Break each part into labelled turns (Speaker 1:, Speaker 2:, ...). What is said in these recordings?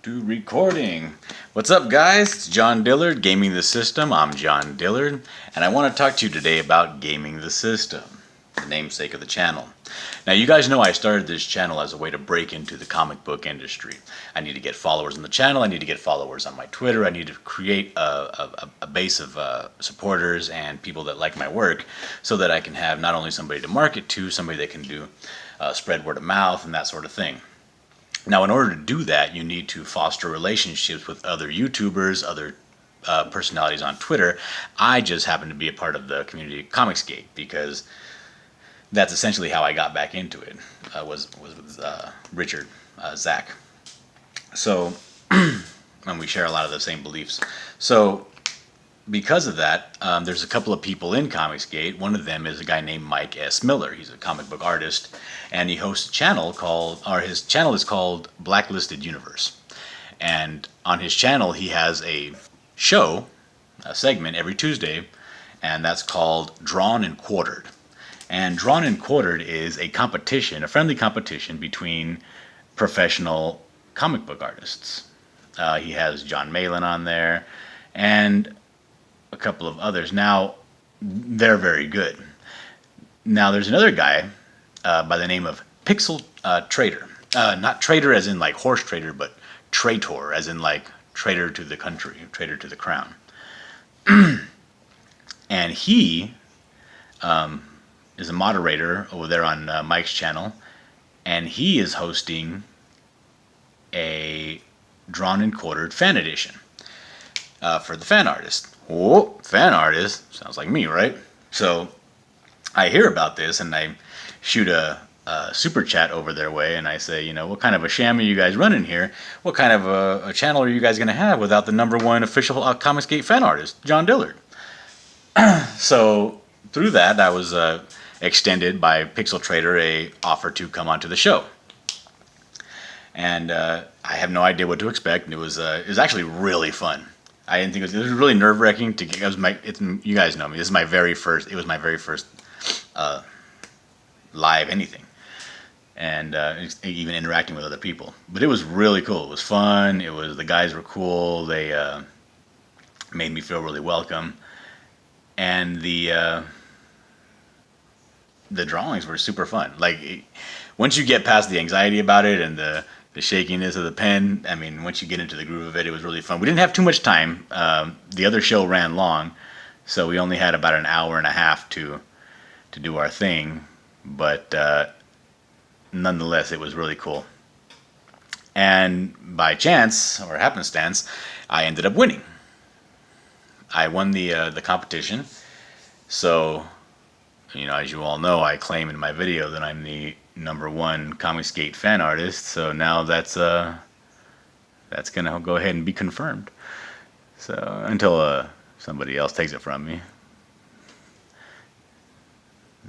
Speaker 1: Recording. What's up, guys? It's John Dillard, Gaming the System. I'm John Dillard, and I want to talk to you today about Gaming the System, the namesake of the channel. Now, you guys know I started this channel as a way to break into the comic book industry. I need to get followers on the channel. I need to get followers on my Twitter. I need to create a base of supporters and people that like my work so that I can have not only somebody to market to, somebody that can do spread word of mouth and that sort of thing. Now, in order to do that, you need to foster relationships with other YouTubers, other personalities on Twitter. I just happen to be a part of the community Comicsgate because that's essentially how I got back into it. Was with Richard, Zach. So, and we share a lot of the same beliefs. So, because of that, there's a couple of people in Comicsgate. One of them is a guy named Mike S. Miller. He's a comic book artist, and he hosts a channel his channel is called Blacklisted Universe. And on his channel, he has a show, a segment every Tuesday, and that's called Drawn and Quartered. And Drawn and Quartered is a competition, a friendly competition between professional comic book artists. He has John Malin on there, and a couple of others. Now, they're very good. Now, there's another guy by the name of Pixel Trader. Not traitor as in like horse trader, but traitor as in like traitor to the country, traitor to the crown. And he is a moderator over there on Mike's channel, and he is hosting a Drawn and Quartered fan edition for the fan artist. Oh, fan artist. Sounds like me, right? So I hear about this and I shoot a super chat over their way and I say, you know, what kind of a sham are you guys running here? What kind of a channel are you guys going to have without the #1 official Comicsgate fan artist, John Dillard? So through that, I was extended by Pixel Trader a offer to come onto the show. And I have no idea what to expect. And it was actually really fun. I didn't think it was really nerve-wracking to get. You guys know me. It was my very first live anything, and even interacting with other people. But it was really cool. It was fun. The guys were cool. They made me feel really welcome, and the drawings were super fun. Like once you get past the anxiety about it and the shakiness of the pen, I mean, once you get into the groove of it, it was really fun. We didn't have too much time. The other show ran long, so we only had about an hour and a half to do our thing. But nonetheless, it was really cool. And by chance, or happenstance, I ended up winning. I won the competition. So, you know, as you all know, I claim in my video that I'm the #1 Comicsgate fan artist, so now that's gonna go ahead and be confirmed. So until somebody else takes it from me.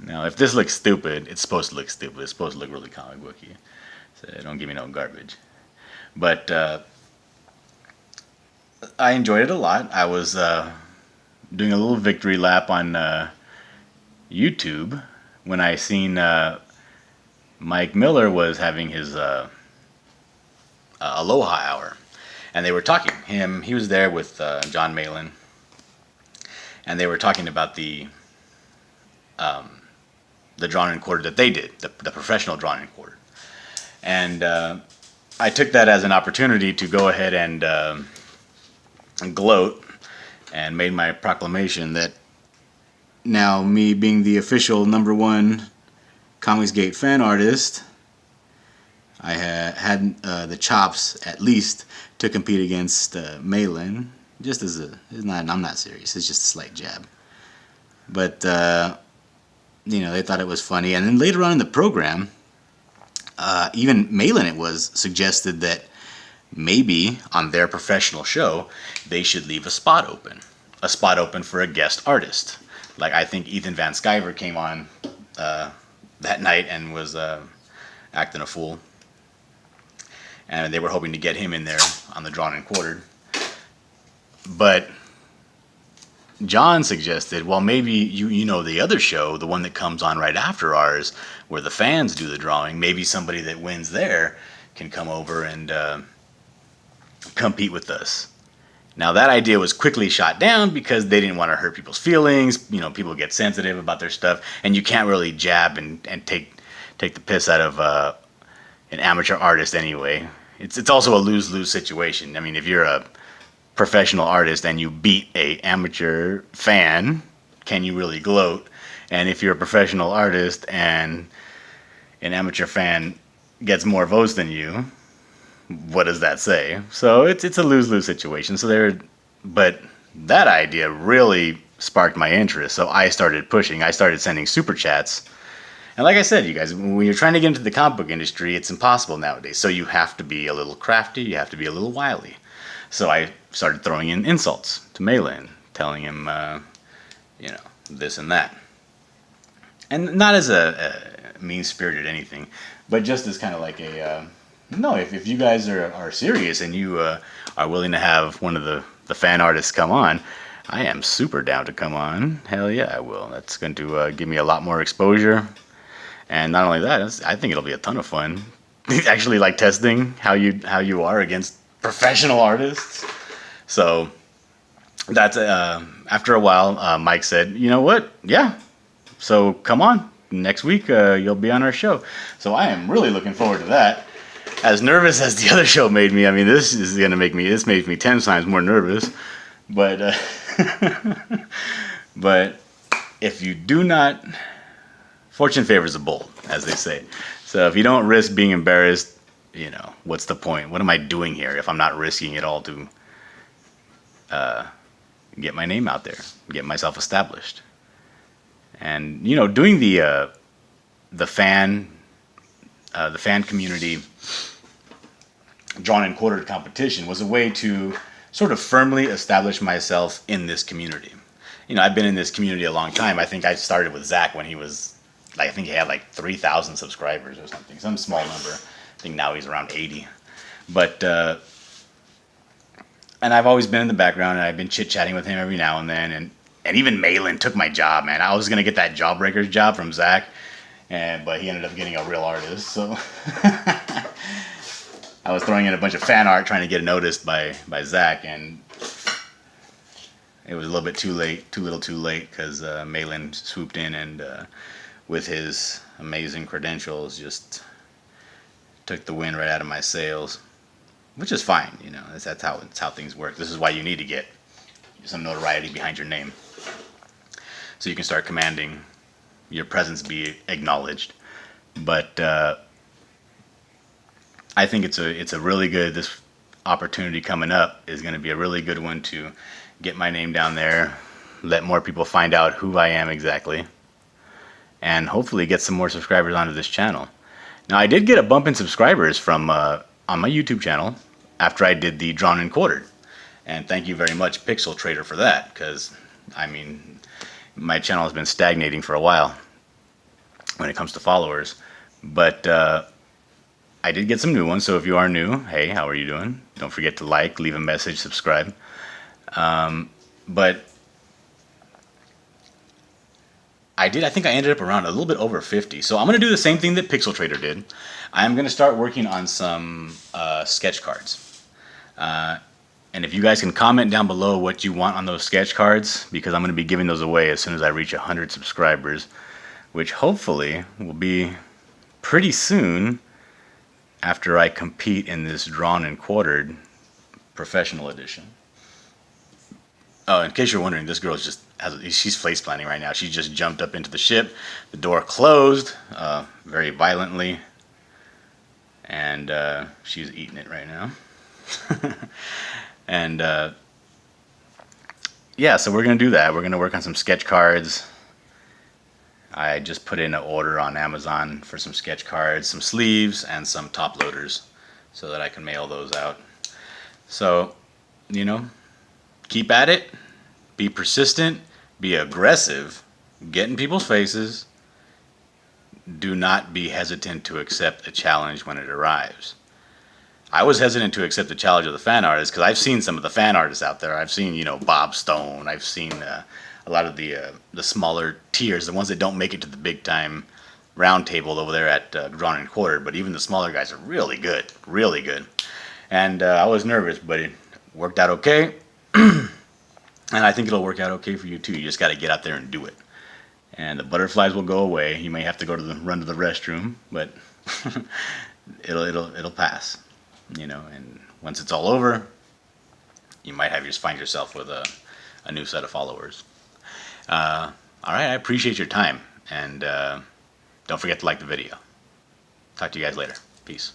Speaker 1: Now, if this looks stupid, it's supposed to look stupid. It's supposed to look really comic booky. So don't give me no garbage. But I enjoyed it a lot. I was doing a little victory lap on YouTube when I seen Mike Miller was having his Aloha Hour, and they were talking. He was there with John Malin, and they were talking about the Drawn and Quartered that they did, the professional Drawn and Quartered, and I took that as an opportunity to go ahead and gloat, and made my proclamation that now me being the official #1 Comicsgate fan artist, I had the chops at least to compete against Malin. Just as I'm not serious. It's just a slight jab. But you know, they thought it was funny. And then later on in the program, even Malin, it was suggested that maybe on their professional show they should leave a spot open for a guest artist. Like I think Ethan Van Sciver came on that night and was acting a fool, and they were hoping to get him in there on the Drawn and Quartered. But John suggested, well, maybe you know the other show, the one that comes on right after ours, where the fans do the drawing. Maybe somebody that wins there can come over and compete with us. Now that idea was quickly shot down because they didn't want to hurt people's feelings. You know, people get sensitive about their stuff, and you can't really jab and take the piss out of an amateur artist anyway. It's also a lose-lose situation. I mean, if you're a professional artist and you beat a amateur fan, can you really gloat? And if you're a professional artist and an amateur fan gets more votes than you, what does that say? So it's a lose-lose situation. But that idea really sparked my interest. So I started pushing. I started sending super chats. And like I said, you guys, when you're trying to get into the comic book industry, it's impossible nowadays. So you have to be a little crafty. You have to be a little wily. So I started throwing in insults to Malin, telling him, this and that. And not as a mean-spirited anything, but just as kind of like if you guys are serious and you are willing to have one of the fan artists come on, I am super down to come on. Hell yeah, I will. That's going to give me a lot more exposure. And not only that, I think it'll be a ton of fun. Actually, like testing how you are against professional artists. So that's after a while, Mike said, "You know what? Yeah. So come on next week. You'll be on our show." So I am really looking forward to that. As nervous as the other show made me, I mean, this made me 10 times more nervous. But but if you do not, fortune favors the bold, as they say. So if you don't risk being embarrassed, what's the point? What am I doing here if I'm not risking it all to get my name out there, get myself established? And doing the fan community drawn and quartered competition was a way to sort of firmly establish myself in this community. I've been in this community a long time. I think I started with Zach when he was, I think he had like 3,000 subscribers or something, some small number. I think now he's around 80. But and I've always been in the background, and I've been chit-chatting with him every now and then. And even Malin took my job, man. I was going to get that Jawbreakers job from Zach, but he ended up getting a real artist. So I was throwing in a bunch of fan art trying to get noticed by Zach, and it was a little bit too late, because Malin swooped in and with his amazing credentials just took the wind right out of my sails, which is fine. That's how things work. This is why you need to get some notoriety behind your name, so you can start commanding your presence be acknowledged. But I think it's a really good, this opportunity coming up is going to be a really good one to get my name down there, let more people find out who I am exactly, and hopefully get some more subscribers onto this channel. Now, I did get a bump in subscribers from on my YouTube channel after I did the Drawn and Quartered, and thank you very much, Pixel Trader, for that, because I mean, my channel has been stagnating for a while when it comes to followers. But I did get some new ones, so if you are new, hey, how are you doing? Don't forget to like, leave a message, subscribe. But I think I ended up around a little bit over 50. So I'm going to do the same thing that Pixel Trader did. I'm going to start working on some sketch cards. And if you guys can comment down below what you want on those sketch cards, because I'm going to be giving those away as soon as I reach 100 subscribers, which hopefully will be pretty soon after I compete in this Drawn and Quartered professional edition. Oh, in case you're wondering, this girl she's face planting right now. She just jumped up into the ship. The door closed very violently, and she's eating it right now. And yeah, so we're gonna do that. We're gonna work on some sketch cards. I just put in an order on Amazon for some sketch cards, some sleeves, and some top loaders, so that I can mail those out. So, keep at it, be persistent, be aggressive, get in people's faces. Do not be hesitant to accept a challenge when it arrives. I was hesitant to accept the challenge of the fan artists because I've seen some of the fan artists out there. I've seen, Bob Stone. I've seen a lot of the smaller tiers, the ones that don't make it to the big time round table over there at Drawn and Quartered, but even the smaller guys are really good, really good. And I was nervous, but it worked out okay. And I think it'll work out okay for you too. You just got to get out there and do it. And the butterflies will go away. You may have to go to run to the restroom, but it'll pass. You know, and once it's all over, you might find yourself with a new set of followers. All right, I appreciate your time, and don't forget to like the video. Talk to you guys later. Peace.